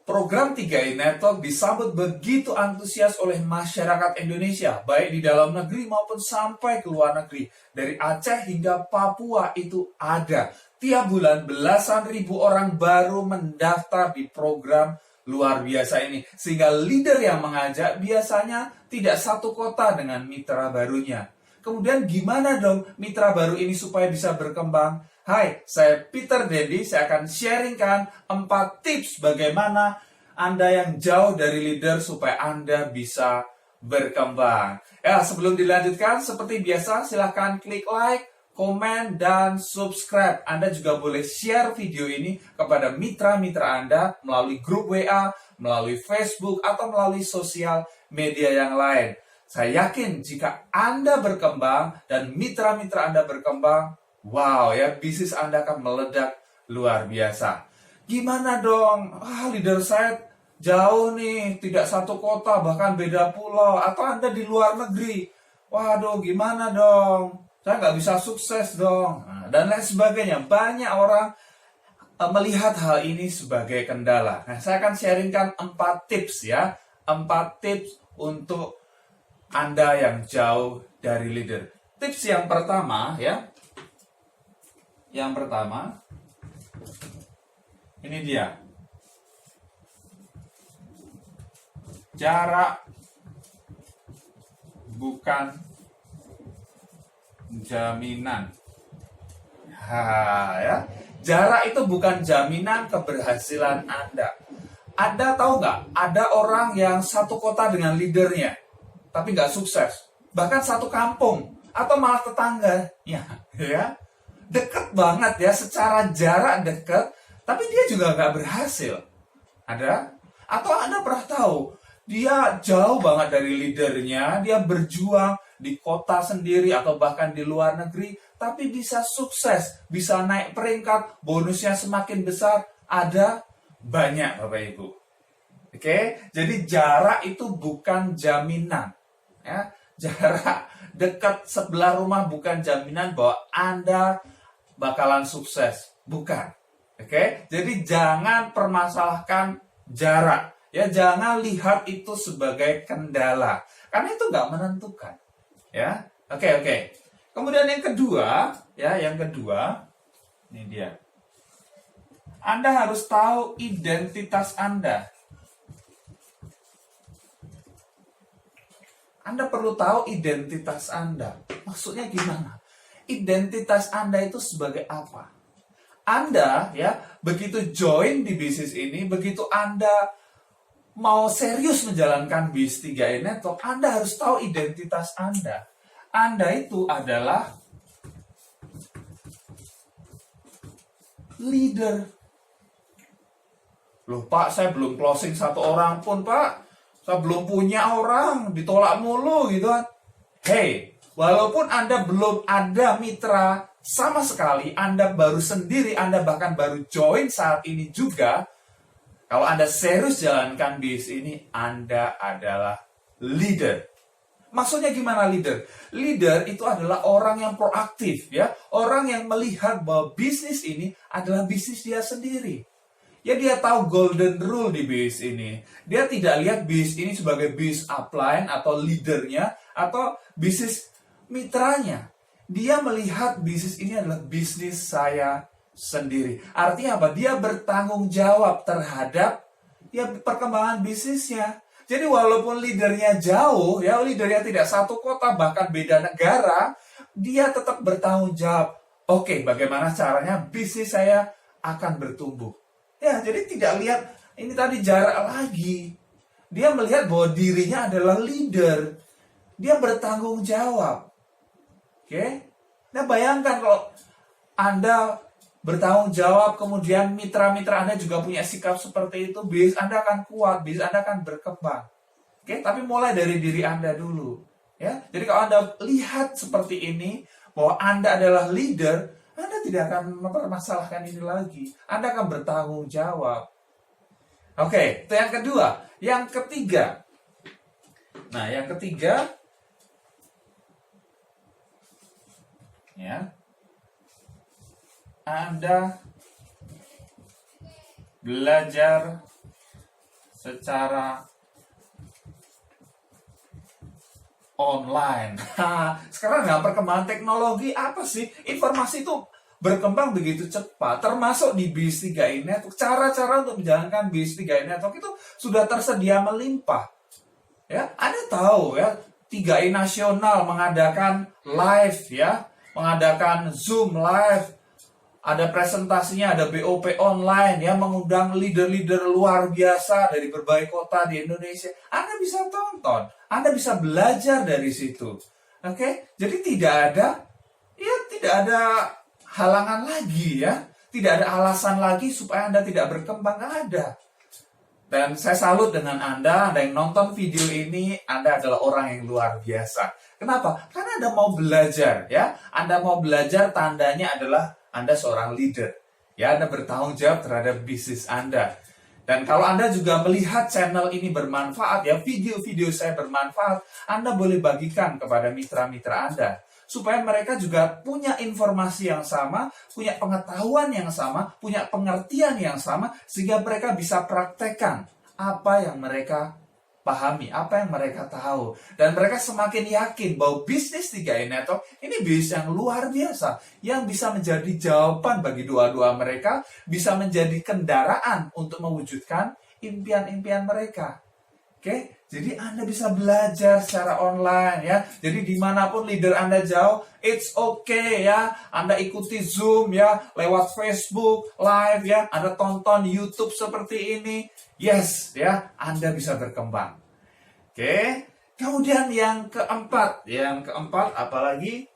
Program 3i Network disambut begitu antusias oleh masyarakat Indonesia, baik di dalam negeri maupun sampai ke luar negeri. Dari Aceh hingga Papua itu ada. Tiap bulan belasan ribu orang baru mendaftar di program luar biasa ini. Sehingga leader yang mengajak biasanya tidak satu kota dengan mitra barunya. Kemudian gimana dong mitra baru ini supaya bisa berkembang? Hai, saya Peter Dendi, saya akan sharingkan 4 tips bagaimana Anda yang jauh dari leader supaya Anda bisa berkembang. Ya, sebelum dilanjutkan, seperti biasa, silahkan klik like, komen, dan subscribe. Anda juga boleh share video ini kepada mitra-mitra Anda melalui grup WA, melalui Facebook, atau melalui sosial media yang lain. Saya yakin jika Anda berkembang dan mitra-mitra Anda berkembang, wow ya, bisnis Anda akan meledak luar biasa. Gimana dong? Leader saya jauh nih, tidak satu kota, bahkan beda pulau, atau Anda di luar negeri. Waduh, gimana dong? Saya nggak bisa sukses dong. Dan lain sebagainya. Banyak orang melihat hal ini sebagai kendala. Nah, saya akan sharingkan 4 tips ya. 4 tips untuk Anda yang jauh dari leader. Tips yang pertama ya. Yang pertama, ini dia. Jarak bukan jaminan. Ya. Jarak itu bukan jaminan keberhasilan Anda. Anda tahu nggak? Ada orang yang satu kota dengan leadernya, tapi nggak sukses. Bahkan satu kampung, atau malah tetangga. Ya. Deket banget ya, secara jarak deket, tapi dia juga nggak berhasil. Ada? Atau Anda pernah tahu, dia jauh banget dari leadernya, dia berjuang di kota sendiri atau bahkan di luar negeri, tapi bisa sukses, bisa naik peringkat, bonusnya semakin besar. Ada banyak Bapak Ibu. Oke, jadi jarak itu bukan jaminan. Ya, jarak dekat sebelah rumah bukan jaminan bahwa Anda bakalan sukses. Bukan. Oke, jadi jangan permasalahkan jarak. Ya, jangan lihat itu sebagai kendala. Karena itu nggak menentukan. Ya, oke. Kemudian yang kedua, ini dia. Anda harus tahu identitas Anda. Anda perlu tahu identitas Anda. Maksudnya gimana? Identitas Anda itu sebagai apa? Anda ya, begitu join di bisnis ini, begitu Anda mau serius menjalankan bisnis 3i Network, Anda harus tahu identitas Anda. Anda itu adalah leader. Loh Pak, saya belum closing satu orang pun Pak. Saya belum punya orang, ditolak mulu gitu kan. Hey, walaupun Anda belum ada mitra sama sekali, Anda baru sendiri, Anda bahkan baru join saat ini juga, kalau Anda serius jalankan bisnis ini, Anda adalah leader. Maksudnya gimana leader? Leader itu adalah orang yang proaktif, ya, orang yang melihat bahwa bisnis ini adalah bisnis dia sendiri. Ya, dia tahu golden rule di bisnis ini. Dia tidak lihat bisnis ini sebagai bisnis upline atau leadernya atau bisnis mitranya. Dia melihat bisnis ini adalah bisnis saya sendiri. Artinya apa? Dia bertanggung jawab terhadap ya perkembangan bisnisnya. Jadi walaupun leadernya jauh, ya leadernya tidak satu kota, bahkan beda negara, dia tetap bertanggung jawab. Oke, bagaimana caranya bisnis saya akan bertumbuh? Ya, jadi tidak lihat ini tadi jarak lagi. Dia melihat bahwa dirinya adalah leader. Dia bertanggung jawab. Oke? Nah, bayangkan kalau Anda bertanggung jawab, kemudian mitra-mitra Anda juga punya sikap seperti itu, bisnis Anda akan kuat, bisnis Anda akan berkembang. Oke, tapi mulai dari diri Anda dulu. Ya, jadi kalau Anda lihat seperti ini, bahwa Anda adalah leader, Anda tidak akan mempermasalahkan ini lagi. Anda akan bertanggung jawab. Oke, itu yang kedua. Yang ketiga. Nah, yang ketiga, ya, Anda belajar secara online. Sekarang dengan perkembangan teknologi apa sih? Informasi itu berkembang begitu cepat, termasuk di BIS 3i Network. Cara-cara untuk menjalankan BIS 3i Network itu sudah tersedia melimpah. Ya, Anda tahu ya, 3i Nasional mengadakan live ya, mengadakan Zoom live, ada presentasinya, ada BOP online ya, mengundang leader-leader luar biasa dari berbagai kota di Indonesia. Anda bisa tonton, Anda bisa belajar dari situ. Oke? Jadi tidak ada halangan lagi ya. Tidak ada alasan lagi supaya Anda tidak berkembang, nggak ada. Dan saya salut dengan Anda yang nonton video ini, Anda adalah orang yang luar biasa. Kenapa? Karena Anda mau belajar ya. Anda mau belajar, tandanya adalah Anda seorang leader. Ya, Anda bertanggung jawab terhadap bisnis Anda. Dan kalau Anda juga melihat channel ini bermanfaat ya, video-video saya bermanfaat, Anda boleh bagikan kepada mitra-mitra Anda. Supaya mereka juga punya informasi yang sama, punya pengetahuan yang sama, punya pengertian yang sama, sehingga mereka bisa praktekkan apa yang mereka pahami, apa yang mereka tahu. Dan mereka semakin yakin bahwa bisnis 3i Network ini bisnis yang luar biasa, yang bisa menjadi jawaban bagi doa-doa mereka, bisa menjadi kendaraan untuk mewujudkan impian-impian mereka. Oke, jadi Anda bisa belajar secara online ya. Jadi dimanapun leader Anda jauh, it's okay ya. Anda ikuti Zoom ya, lewat Facebook Live ya. Anda tonton YouTube seperti ini. Yes ya, Anda bisa berkembang. Oke, kemudian yang keempat apalagi?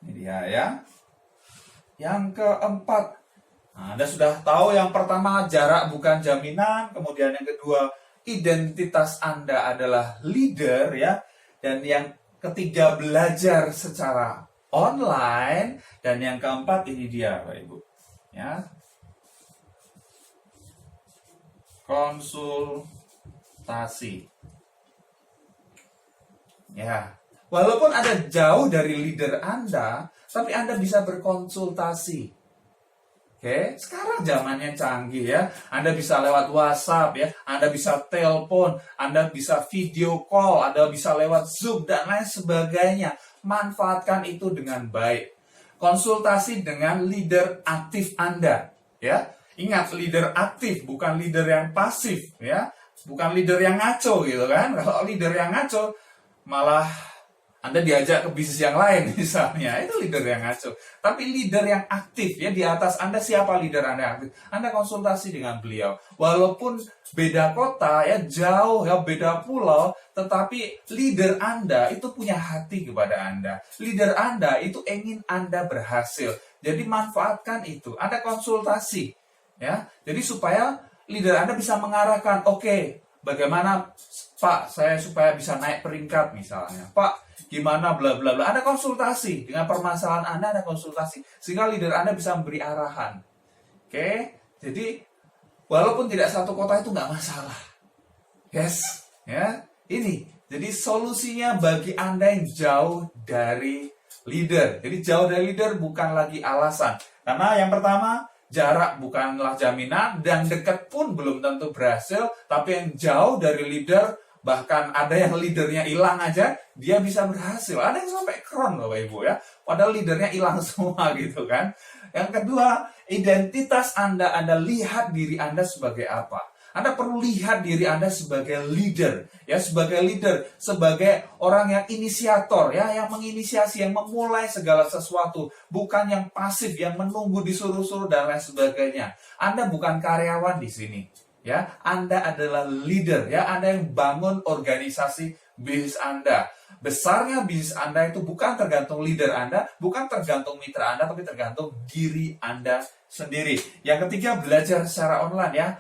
Ini dia ya. Yang keempat, nah, Anda sudah tahu yang pertama jarak bukan jaminan, kemudian yang kedua identitas Anda adalah leader ya, dan yang ketiga belajar secara online, dan yang keempat ini dia Bapak Ibu ya, konsultasi ya. Walaupun Anda jauh dari leader Anda, tapi Anda bisa berkonsultasi. Oke, sekarang zamannya canggih ya. Anda bisa lewat WhatsApp ya, Anda bisa telepon, Anda bisa video call, Anda bisa lewat Zoom dan lain sebagainya. Manfaatkan itu dengan baik. Konsultasi dengan leader aktif Anda ya. Ingat, leader aktif bukan leader yang pasif ya. Bukan leader yang ngaco gitu kan. Kalau leader yang ngaco malah Anda diajak ke bisnis yang lain misalnya, itu leader yang ngaco. Tapi leader yang aktif ya, di atas Anda siapa leader Anda yang aktif? Anda konsultasi dengan beliau. Walaupun beda kota ya, jauh ya, beda pulau, tetapi leader Anda itu punya hati kepada Anda. Leader Anda itu ingin Anda berhasil. Jadi manfaatkan itu. Anda konsultasi ya. Jadi supaya leader Anda bisa mengarahkan, oke, bagaimana Pak, saya supaya bisa naik peringkat misalnya. Pak, gimana bla bla bla. Anda konsultasi dengan permasalahan Anda konsultasi sehingga leader Anda bisa memberi arahan. Oke, jadi walaupun tidak satu kota itu nggak masalah. Yes, ya. Ini jadi solusinya bagi Anda yang jauh dari leader. Jadi jauh dari leader bukan lagi alasan. Karena yang pertama, jarak bukanlah jaminan, dan dekat pun belum tentu berhasil. Tapi yang jauh dari leader, bahkan ada yang leadernya hilang aja, dia bisa berhasil. Ada yang sampai kron Bapak Ibu ya, padahal leadernya hilang semua gitu kan. Yang kedua, identitas Anda lihat diri Anda sebagai apa. Anda perlu lihat diri Anda sebagai leader, ya, sebagai leader, sebagai orang yang inisiator, ya, yang menginisiasi, yang memulai segala sesuatu, bukan yang pasif, yang menunggu disuruh-suruh dan lain sebagainya. Anda bukan karyawan di sini, ya. Anda adalah leader, ya. Anda yang bangun organisasi bisnis Anda. Besarnya bisnis Anda itu bukan tergantung leader Anda, bukan tergantung mitra Anda, tapi tergantung diri Anda sendiri. Yang ketiga, belajar secara online, ya.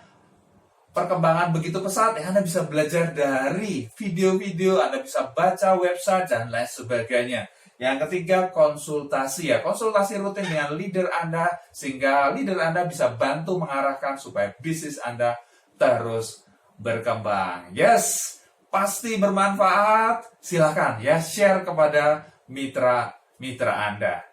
Perkembangan begitu pesat, Anda bisa belajar dari video-video, Anda bisa baca website, dan lain sebagainya. Yang ketiga, konsultasi, ya. Konsultasi rutin dengan leader Anda, sehingga leader Anda bisa bantu mengarahkan supaya bisnis Anda terus berkembang. Yes, pasti bermanfaat. Silakan ya, share kepada mitra-mitra Anda.